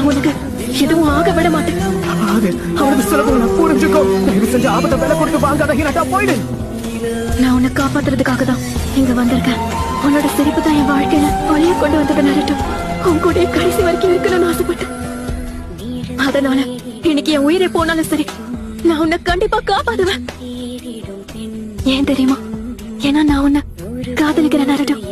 நான் உனக்கு எதுவும் ஆக விட மாட்டேன். அவனது சுலபம் புரிஞ்சுக்கோ. தயவு செஞ்சு ஆபத்தை விலை கொடுத்து வாங்காத ஹினாட்டா, போயிடு. நான் உன்னை காப்பாத்துறதுக்காக தான் இங்க வந்திருக்கேன். உன்னோட சிரிப்பு தான் என் வாழ்க்கையில ஒளிய கொண்டு வந்தது. நரட்டும், உன் கூட கடைசி வரைக்கும் இருக்கணும்னு ஆசைப்பட்டேன். அதனால இன்னைக்கு என் உயிரை போனாலும் சரி, நான் உன்னை கண்டிப்பா காப்பாத்துவேன். ஏன் தெரியுமா? ஏன்னா நான் உன்னை காதலிக்கிறேன் நரட்டும்.